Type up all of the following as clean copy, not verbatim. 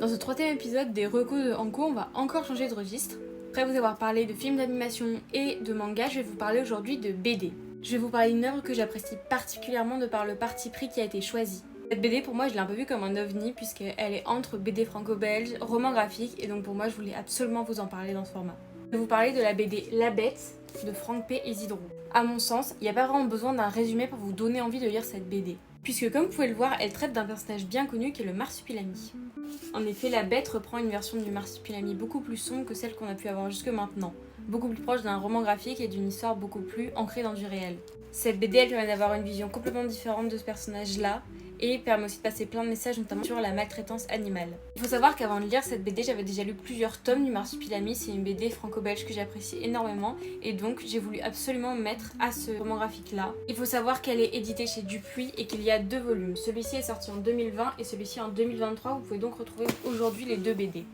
Dans ce troisième épisode des recos de Anko, on va encore changer de registre. Après vous avoir parlé de films d'animation et de manga, je vais vous parler aujourd'hui de BD. Je vais vous parler d'une œuvre que j'apprécie particulièrement de par le parti pris qui a été choisi. Cette BD pour moi je l'ai un peu vue comme un ovni puisqu'elle est entre BD franco-belge, roman graphique et donc pour moi je voulais absolument vous en parler dans ce format. Je vais vous parler de la BD La Bête de Franck P. Isidro. A mon sens, il n'y a pas vraiment besoin d'un résumé pour vous donner envie de lire cette BD. Puisque comme vous pouvez le voir, elle traite d'un personnage bien connu qui est le marsupilami. En effet, La Bête reprend une version du marsupilami beaucoup plus sombre que celle qu'on a pu avoir jusque maintenant, beaucoup plus proche d'un roman graphique et d'une histoire beaucoup plus ancrée dans du réel. Cette BD elle permet d'avoir une vision complètement différente de ce personnage-là et permet aussi de passer plein de messages, notamment sur la maltraitance animale. Il faut savoir qu'avant de lire cette BD, j'avais déjà lu plusieurs tomes du marsupilami, c'est une BD franco-belge que j'apprécie énormément et donc j'ai voulu absolument me mettre à ce roman graphique-là. Il faut savoir qu'elle est éditée chez Dupuis et qu'il y a 2 volumes. Celui-ci est sorti en 2020 et celui-ci en 2023, vous pouvez donc retrouver aujourd'hui les 2 BD.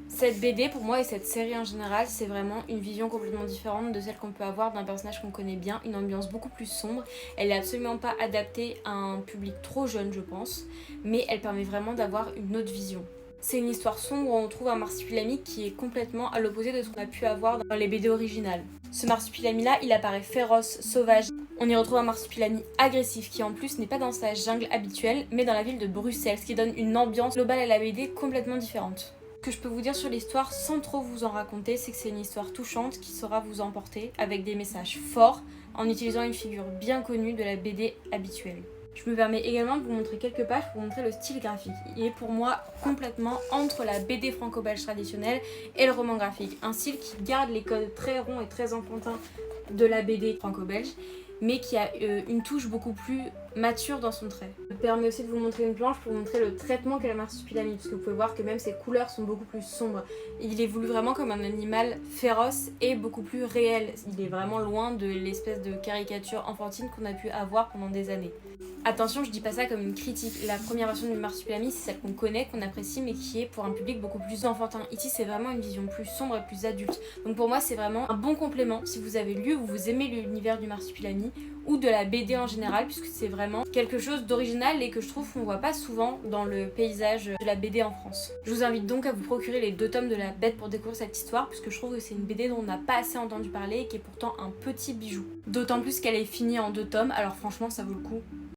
Cette BD pour moi et cette série en général, c'est vraiment une vision complètement différente de celle qu'on peut avoir d'un personnage qu'on connaît bien, une ambiance beaucoup plus sombre. Elle n'est absolument pas adaptée à un public trop jeune je pense, mais elle permet vraiment d'avoir une autre vision. C'est une histoire sombre où on trouve un marsupilami qui est complètement à l'opposé de ce qu'on a pu avoir dans les BD originales. Ce marsupilami-là, il apparaît féroce, sauvage. On y retrouve un marsupilami agressif qui en plus n'est pas dans sa jungle habituelle, mais dans la ville de Bruxelles, ce qui donne une ambiance globale à la BD complètement différente. Ce que je peux vous dire sur l'histoire sans trop vous en raconter, c'est que c'est une histoire touchante qui saura vous emporter avec des messages forts en utilisant une figure bien connue de la BD habituelle. Je me permets également de vous montrer quelques pages pour vous montrer le style graphique. Il est pour moi complètement entre la BD franco-belge traditionnelle et le roman graphique. Un style qui garde les codes très ronds et très enfantins de la BD franco-belge, mais qui a une touche beaucoup plus mature dans son trait. Ça me permet aussi de vous montrer une planche pour vous montrer le traitement qu'a le marsupilami, parce que vous pouvez voir que même ses couleurs sont beaucoup plus sombres. Il est voulu vraiment comme un animal féroce et beaucoup plus réel. Il est vraiment loin de l'espèce de caricature enfantine qu'on a pu avoir pendant des années. Attention, je dis pas ça comme une critique. La première version du marsupilami, c'est celle qu'on connaît, qu'on apprécie, mais qui est pour un public beaucoup plus enfantin. Ici, c'est vraiment une vision plus sombre et plus adulte. Donc pour moi, c'est vraiment un bon complément si vous avez lu ou vous aimez l'univers du marsupilami ou de la BD en général, puisque c'est vraiment quelque chose d'original et que je trouve qu'on voit pas souvent dans le paysage de la BD en France. Je vous invite donc à vous procurer les 2 tomes de La Bête pour découvrir cette histoire, puisque je trouve que c'est une BD dont on n'a pas assez entendu parler et qui est pourtant un petit bijou. D'autant plus qu'elle est finie en 2 tomes, alors franchement ça vaut le coup